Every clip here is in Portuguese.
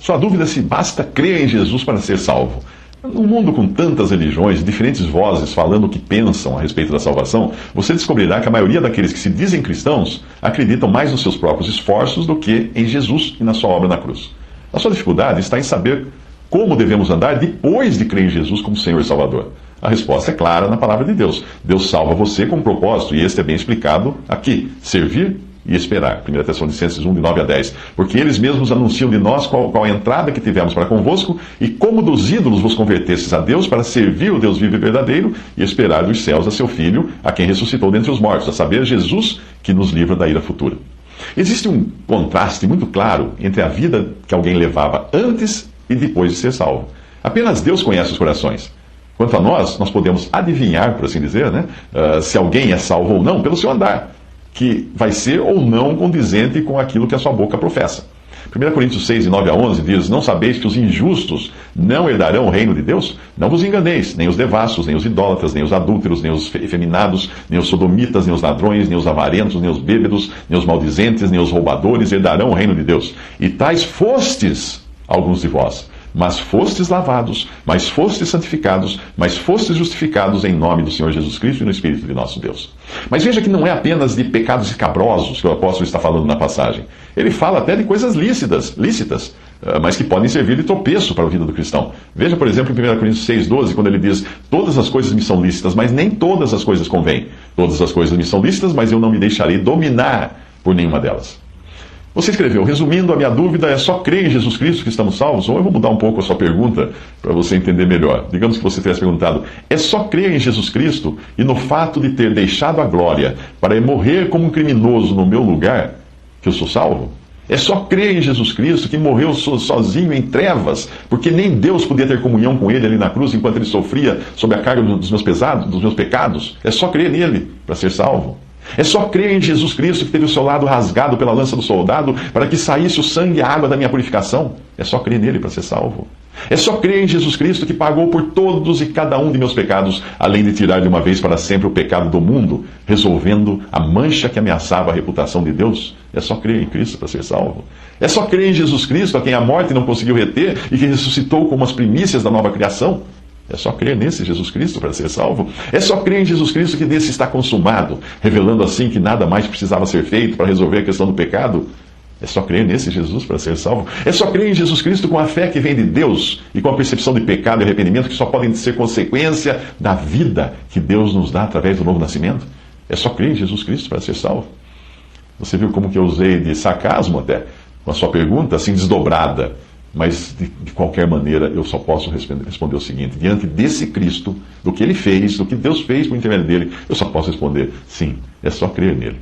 Sua dúvida é se basta crer em Jesus para ser salvo. Num mundo com tantas religiões, diferentes vozes falando o que pensam a respeito da salvação, você descobrirá que a maioria daqueles que se dizem cristãos acreditam mais nos seus próprios esforços do que em Jesus e na sua obra na cruz. A sua dificuldade está em saber como devemos andar depois de crer em Jesus como Senhor e Salvador. A resposta é clara na palavra de Deus. Deus salva você com um propósito, e este é bem explicado aqui: servir e esperar. 1 Tessalonicenses 1, de 9 a 10. Porque eles mesmos anunciam de nós qual a entrada que tivemos para convosco, e como dos ídolos vos convertestes a Deus para servir o Deus vivo e verdadeiro, e esperar dos céus a seu Filho, a quem ressuscitou dentre os mortos, a saber, Jesus, que nos livra da ira futura. Existe um contraste muito claro entre a vida que alguém levava antes e depois de ser salvo. Apenas Deus conhece os corações. Quanto a nós podemos adivinhar, por assim dizer, se alguém é salvo ou não, pelo seu andar, que vai ser ou não condizente com aquilo que a sua boca professa. 1 Coríntios 6, de 9 a 11, diz: Não sabeis que os injustos não herdarão o reino de Deus? Não vos enganeis, nem os devassos, nem os idólatras, nem os adúlteros, nem os efeminados, nem os sodomitas, nem os ladrões, nem os avarentos, nem os bêbados, nem os maldizentes, nem os roubadores herdarão o reino de Deus. E tais fostes alguns de vós. Mas fostes lavados, mas fostes santificados, mas fostes justificados em nome do Senhor Jesus Cristo e no Espírito de nosso Deus. Mas veja que não é apenas de pecados escabrosos que o apóstolo está falando na passagem. Ele fala até de coisas lícitas, mas que podem servir de tropeço para a vida do cristão. Veja, por exemplo, em 1 Coríntios 6,12, quando ele diz: Todas as coisas me são lícitas, mas nem todas as coisas convêm. Todas as coisas me são lícitas, mas eu não me deixarei dominar por nenhuma delas. Você escreveu: resumindo, a minha dúvida é só crer em Jesus Cristo que estamos salvos? Ou eu vou mudar um pouco a sua pergunta para você entender melhor. Digamos que você tivesse perguntado: é só crer em Jesus Cristo e no fato de ter deixado a glória para morrer como um criminoso no meu lugar que eu sou salvo? É só crer em Jesus Cristo, que morreu sozinho em trevas, porque nem Deus podia ter comunhão com ele ali na cruz enquanto ele sofria sob a carga dos meus pecados? É só crer nele para ser salvo? É só crer em Jesus Cristo, que teve o seu lado rasgado pela lança do soldado para que saísse o sangue e a água da minha purificação? É só crer nele para ser salvo? É só crer em Jesus Cristo, que pagou por todos e cada um de meus pecados, além de tirar de uma vez para sempre o pecado do mundo, resolvendo a mancha que ameaçava a reputação de Deus? É só crer em Cristo para ser salvo? É só crer em Jesus Cristo, a quem a morte não conseguiu reter e que ressuscitou como as primícias da nova criação? É só crer nesse Jesus Cristo para ser salvo? É só crer em Jesus Cristo, que desse está consumado, revelando assim que nada mais precisava ser feito para resolver a questão do pecado? É só crer nesse Jesus para ser salvo? É só crer em Jesus Cristo com a fé que vem de Deus e com a percepção de pecado e arrependimento, que só podem ser consequência da vida que Deus nos dá através do novo nascimento? É só crer em Jesus Cristo para ser salvo? Você viu como que eu usei de sarcasmo até, com a sua pergunta assim desdobrada. Mas, de qualquer maneira, eu só posso responder o seguinte: diante desse Cristo, do que ele fez, do que Deus fez por intermédio dele, eu só posso responder: sim, é só crer nele.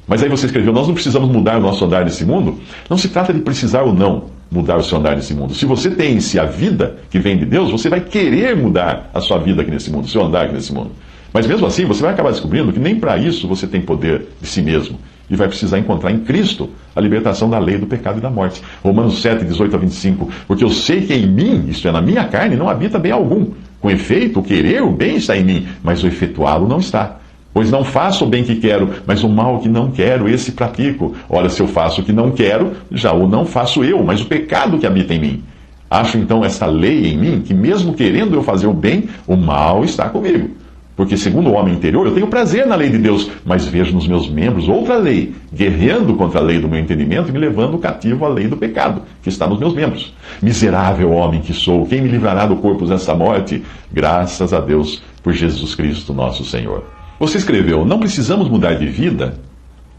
Mas aí você escreveu: nós não precisamos mudar o nosso andar nesse mundo? Não se trata de precisar ou não mudar o seu andar nesse mundo. Se você tem em si a vida que vem de Deus, você vai querer mudar a sua vida aqui nesse mundo, o seu andar aqui nesse mundo. Mas mesmo assim, você vai acabar descobrindo que nem para isso você tem poder de si mesmo. E vai precisar encontrar em Cristo a libertação da lei do pecado e da morte. Romanos 7, 18 a 25. Porque eu sei que em mim, isto é, na minha carne, não habita bem algum. Com efeito, o querer o bem está em mim, mas o efetuá-lo não está. Pois não faço o bem que quero, mas o mal que não quero, esse pratico. Ora, se eu faço o que não quero, já o não faço eu, mas o pecado que habita em mim. Acho então esta lei em mim, que mesmo querendo eu fazer o bem, o mal está comigo. Porque, segundo o homem interior, eu tenho prazer na lei de Deus, mas vejo nos meus membros outra lei, guerreando contra a lei do meu entendimento e me levando cativo à lei do pecado, que está nos meus membros. Miserável homem que sou, quem me livrará do corpo desta morte? Graças a Deus por Jesus Cristo, nosso Senhor. Você escreveu: não precisamos mudar de vida?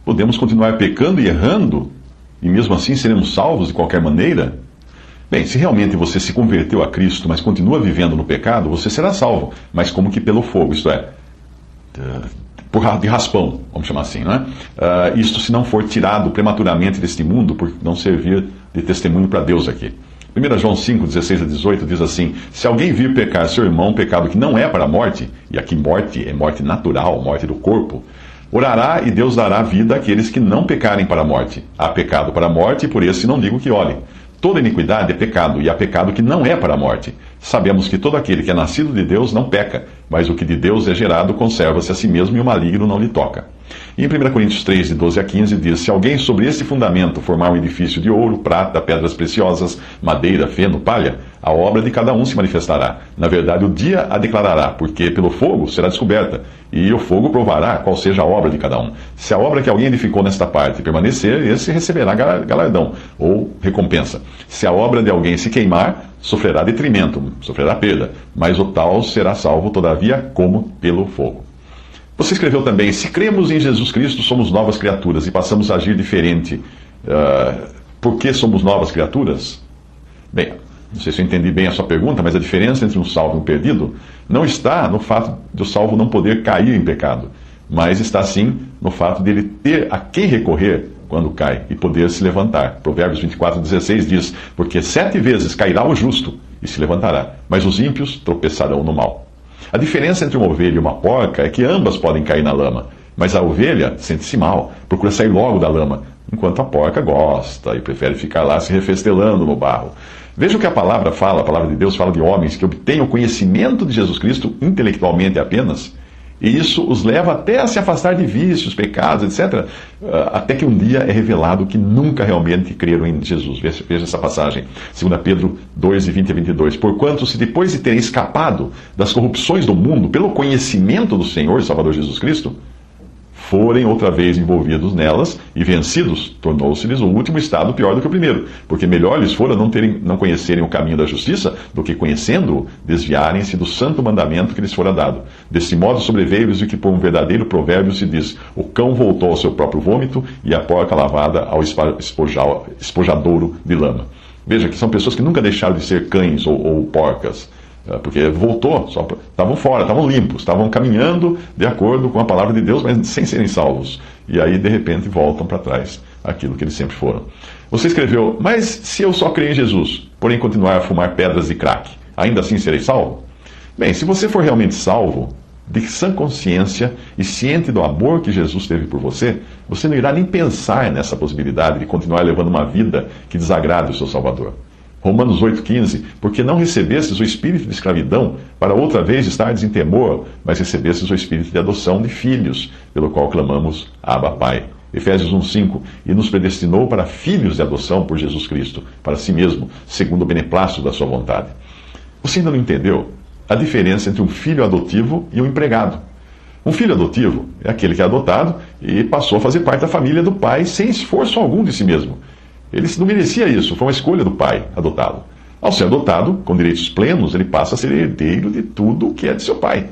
Podemos continuar pecando e errando, e mesmo assim seremos salvos de qualquer maneira? Bem, se realmente você se converteu a Cristo, mas continua vivendo no pecado, você será salvo, mas como que pelo fogo, isto é, de raspão, vamos chamar assim, não é? Isto se não for tirado prematuramente deste mundo, por não servir de testemunho para Deus aqui. 1 João 5, 16 a 18 diz assim: se alguém vir pecar seu irmão, um pecado que não é para a morte, e aqui morte é morte natural, morte do corpo, orará e Deus dará vida àqueles que não pecarem para a morte. Há pecado para a morte, e por esse não digo que ore. Toda iniquidade é pecado, e há pecado que não é para a morte. Sabemos que todo aquele que é nascido de Deus não peca, mas o que de Deus é gerado conserva-se a si mesmo e o maligno não lhe toca. E em 1 Coríntios 3, de 12 a 15, diz: se alguém sobre esse fundamento formar um edifício de ouro, prata, pedras preciosas, madeira, feno, palha, a obra de cada um se manifestará. Na verdade, o dia a declarará, porque pelo fogo será descoberta, e o fogo provará qual seja a obra de cada um. Se a obra que alguém edificou nesta parte permanecer, esse receberá galardão, ou recompensa. Se a obra de alguém se queimar, sofrerá detrimento, sofrerá perda, mas o tal será salvo, todavia, como pelo fogo. Você escreveu também: se cremos em Jesus Cristo, somos novas criaturas e passamos a agir diferente. Por que somos novas criaturas? Bem, não sei se eu entendi bem a sua pergunta, mas a diferença entre um salvo e um perdido não está no fato de o salvo não poder cair em pecado, mas está sim no fato de ele ter a quem recorrer quando cai e poder se levantar. Provérbios 24:16 diz: porque 7 vezes cairá o justo e se levantará, mas os ímpios tropeçarão no mal. A diferença entre uma ovelha e uma porca é que ambas podem cair na lama, mas a ovelha sente-se mal, procura sair logo da lama, enquanto a porca gosta e prefere ficar lá se refestelando no barro. Veja o que a palavra fala, a palavra de Deus fala de homens que obtêm o conhecimento de Jesus Cristo intelectualmente apenas, e isso os leva até a se afastar de vícios, pecados, etc., até que um dia é revelado que nunca realmente creram em Jesus. Veja essa passagem, 2 Pedro 2, de 20 a 22. Porquanto, se depois de terem escapado das corrupções do mundo pelo conhecimento do Senhor e Salvador Jesus Cristo, forem outra vez envolvidos nelas e vencidos, tornou-se-lhes o último estado pior do que o primeiro, porque melhor lhes fora não conhecerem o caminho da justiça, do que conhecendo-o, desviarem-se do santo mandamento que lhes fora dado. Desse modo sobreveio-lhes o que por um verdadeiro provérbio se diz: o cão voltou ao seu próprio vômito e a porca lavada ao espojadouro de lama. Veja que são pessoas que nunca deixaram de ser cães ou porcas, porque voltou, estavam fora, estavam limpos, estavam caminhando de acordo com a palavra de Deus, mas sem serem salvos. E aí, de repente, voltam para trás aquilo que eles sempre foram. Você escreveu: mas se eu só creio em Jesus, porém continuar a fumar pedras de crack, ainda assim serei salvo? Bem, se você for realmente salvo, de sã consciência e ciente do amor que Jesus teve por você, você não irá nem pensar nessa possibilidade de continuar levando uma vida que desagrade o seu Salvador. Romanos 8,15, porque não recebestes o espírito de escravidão, para outra vez estardes em temor, mas recebestes o espírito de adoção de filhos, pelo qual clamamos: Abba, Pai. Efésios 1,5, e nos predestinou para filhos de adoção por Jesus Cristo, para si mesmo, segundo o beneplácito da sua vontade. Você ainda não entendeu a diferença entre um filho adotivo e um empregado? Um filho adotivo é aquele que é adotado e passou a fazer parte da família do pai sem esforço algum de si mesmo. Ele não merecia isso, foi uma escolha do pai adotá-lo. Ao ser adotado, com direitos plenos, ele passa a ser herdeiro de tudo o que é de seu pai.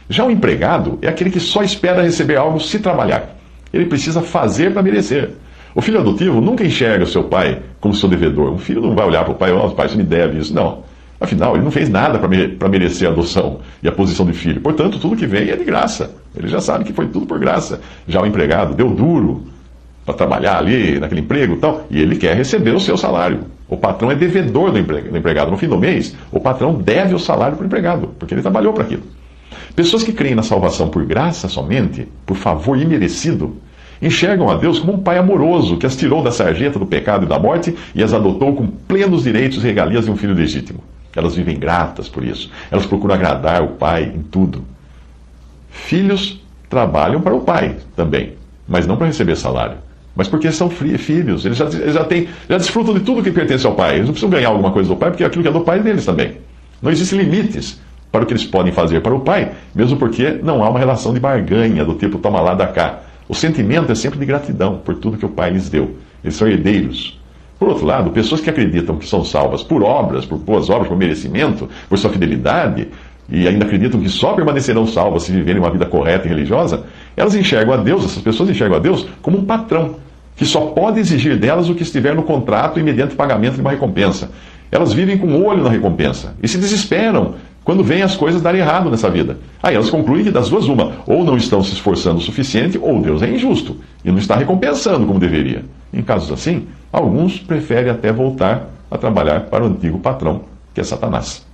Já o empregado é aquele que só espera receber algo se trabalhar. Ele precisa fazer para merecer. O filho adotivo nunca enxerga o seu pai como seu devedor. Um filho não vai olhar para o pai: oh, pai, você me deve isso. Não. Afinal, ele não fez nada para merecer a adoção e a posição de filho. Portanto, tudo que vem é de graça. Ele já sabe que foi tudo por graça. Já o empregado deu duro para trabalhar ali, naquele emprego e tal, e ele quer receber o seu salário. O patrão é devedor do empregado. No fim do mês, o patrão deve o salário para o empregado, porque ele trabalhou para aquilo. Pessoas que creem na salvação por graça somente, por favor imerecido, enxergam a Deus como um pai amoroso que as tirou da sarjeta do pecado e da morte e as adotou com plenos direitos e regalias de um filho legítimo. Elas vivem gratas por isso. Elas procuram agradar o pai em tudo. Filhos trabalham para o pai também, mas não para receber salário. Mas porque são filhos, eles já desfrutam de tudo que pertence ao pai. Eles não precisam ganhar alguma coisa do pai, porque aquilo que é do pai é deles também. Não existem limites para o que eles podem fazer para o pai, mesmo porque não há uma relação de barganha do tipo toma lá, dá cá. O sentimento é sempre de gratidão por tudo que o pai lhes deu. Eles são herdeiros. Por outro lado, pessoas que acreditam que são salvas por obras, por boas obras, por merecimento, por sua fidelidade, e ainda acreditam que só permanecerão salvas se viverem uma vida correta e religiosa, elas enxergam a Deus, essas pessoas enxergam a Deus como um patrão, que só pode exigir delas o que estiver no contrato e mediante pagamento de uma recompensa. Elas vivem com o olho na recompensa e se desesperam quando veem as coisas darem errado nessa vida. Aí elas concluem que das duas uma, ou não estão se esforçando o suficiente, ou Deus é injusto e não está recompensando como deveria. Em casos assim, alguns preferem até voltar a trabalhar para o antigo patrão, que é Satanás.